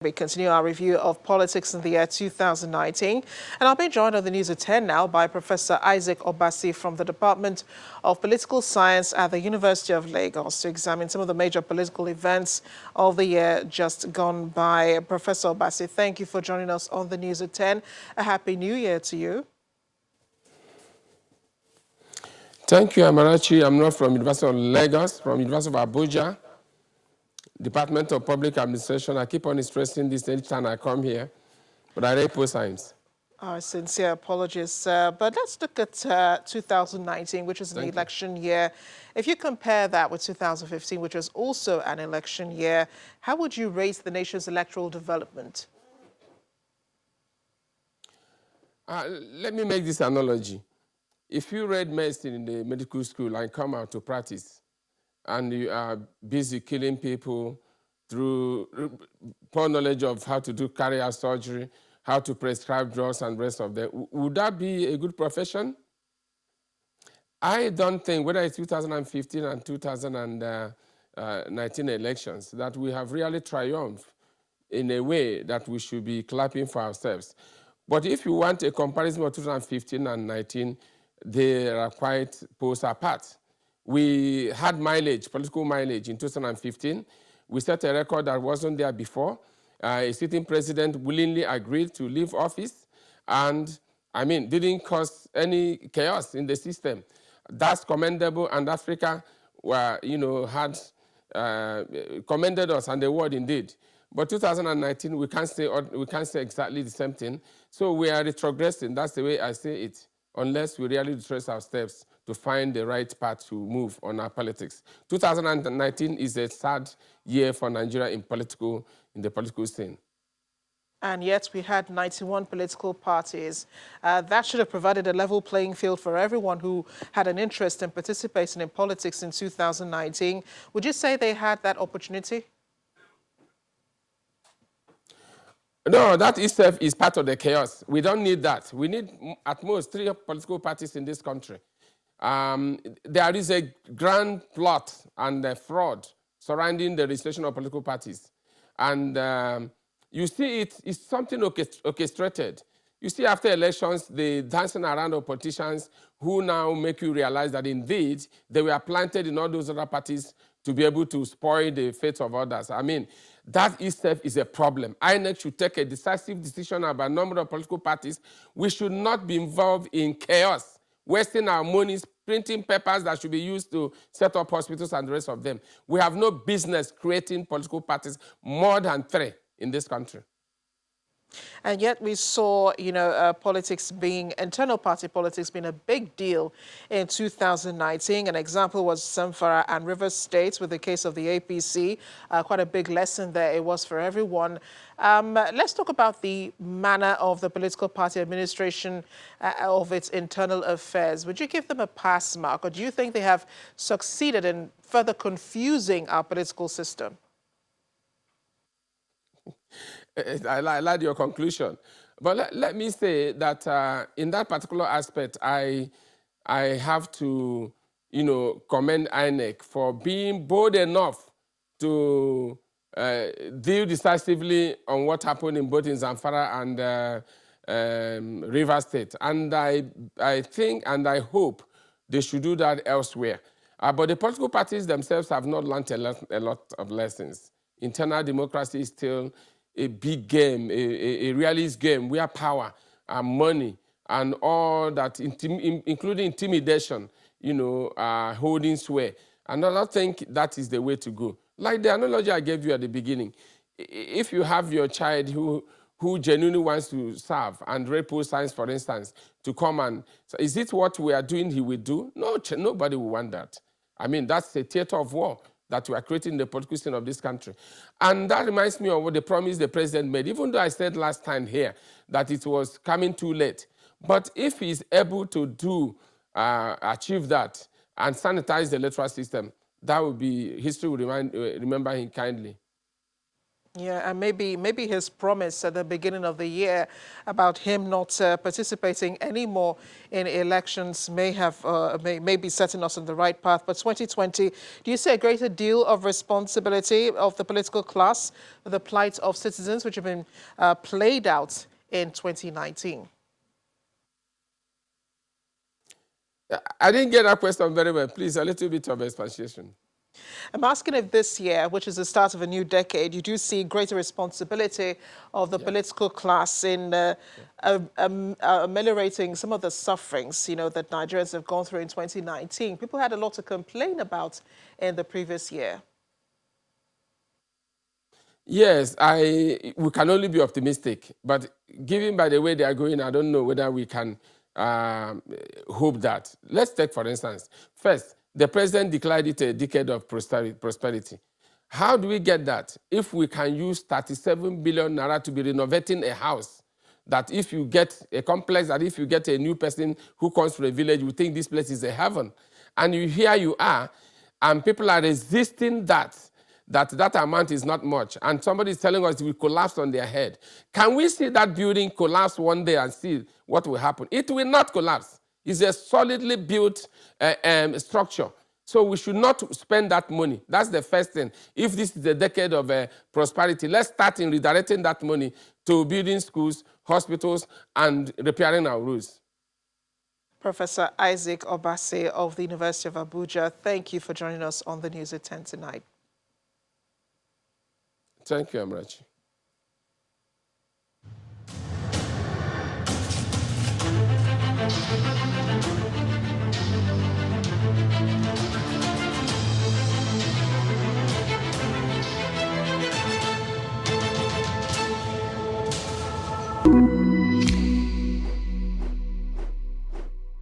We continue our review of politics in the year 2019, and I'll be joined on the news at 10 now by Professor Isaac Obasi from the Department of Political Science at the University of Lagos to examine some of the major political events of the year just gone by. Professor Obasi, thank you for joining us on the news at 10. A happy new year to you. Thank you, Amarachi. I'm not from University of Lagos, from University of Abuja. Department of Public Administration. I keep on stressing this each time I come here, but I read post science. Our sincere apologies, but let's look at 2019, which is an election year. If you compare that with 2015, which was also an election year, how would you rate the nation's electoral development? Let me make this analogy. If you read medicine in the medical school and come out to practice, and you are busy killing people through poor knowledge of how to do cardiac surgery, how to prescribe drugs and the rest of them, would that be a good profession? I don't think, whether it's 2015 and 2019 elections, that we have really triumphed in a way that we should be clapping for ourselves. But if you want a comparison of 2015 and 19, they are quite poles apart. We had mileage, political mileage in 2015. We set a record that wasn't there before. A sitting president willingly agreed to leave office and, didn't cause any chaos in the system. That's commendable, and Africa had commended us, and the world indeed. But 2019, we can't say exactly the same thing. So we are retrogressing. That's the way I say it, unless we really retrace our steps to find the right path to move on our politics. 2019 is a sad year for Nigeria in the political scene. And yet we had 91 political parties. That should have provided a level playing field for everyone who had an interest in participating in politics in 2019. Would you say they had that opportunity? No, that itself is part of the chaos. We don't need that. We need at most 3 political parties in this country. There is a grand plot and a fraud surrounding the registration of political parties. And you see it's something orchestrated. You see after elections, the dancing around of politicians who now make you realize that indeed they were planted in all those other parties to be able to spoil the fate of others. That itself is a problem. INEC should take a decisive decision about a number of political parties. We should not be involved in chaos, wasting our money, printing papers that should be used to set up hospitals and the rest of them. We have no business creating political parties, more than 3 in this country. And yet we saw, internal party politics being a big deal in 2019. An example was Zamfara and Rivers States with the case of the APC. Quite a big lesson there it was for everyone. Let's talk about the manner of the political party administration of its internal affairs. Would you give them a pass mark, or do you think they have succeeded in further confusing our political system? I like your conclusion. But let me say that in that particular aspect, I have to, commend INEC for being bold enough to deal decisively on what happened in both in Zamfara and Rivers State. And I think and I hope they should do that elsewhere. But the political parties themselves have not learned a lot of lessons. Internal democracy is still a big game, a realist game where power and money and all that, including intimidation, holding sway. And I don't think that is the way to go. Like the analogy I gave you at the beginning, if you have your child who genuinely wants to serve and read post science, for instance, to come and, so is it what we are doing he will do? No, nobody will want that. That's a theater of war that we are creating in the political scene of this country. And that reminds me of what the promise the president made, even though I said last time here that it was coming too late. But if he's able to achieve that and sanitize the electoral system, that would be, history will remember him kindly. Yeah, and maybe his promise at the beginning of the year about him not participating anymore in elections may be setting us on the right path. But 2020, do you see a greater deal of responsibility of the political class for the plight of citizens, which have been played out in 2019? I didn't get that question very well. Please, a little bit of explanation. I'm asking if this year, which is the start of a new decade, you do see greater responsibility of the Yeah. political class in ameliorating some of the sufferings, that Nigerians have gone through in 2019. People had a lot to complain about in the previous year. Yes, we can only be optimistic, but given by the way they are going, I don't know whether we can hope that. Let's take, for instance, first, the president declared it a decade of prosperity. How do we get that? If we can use 37 billion naira to be renovating a house, that if you get a complex, that if you get a new person who comes from a village, you think this place is a heaven. And here you are, and people are resisting that amount is not much, and somebody is telling us it will collapse on their head. Can we see that building collapse one day and see what will happen? It will not collapse. It's a solidly built structure. So we should not spend that money. That's the first thing. If this is a decade of prosperity, let's start in redirecting that money to building schools, hospitals, and repairing our roads. Professor Isaac Obasi of the University of Abuja, thank you for joining us on the News at 10 tonight. Thank you, Amrachi.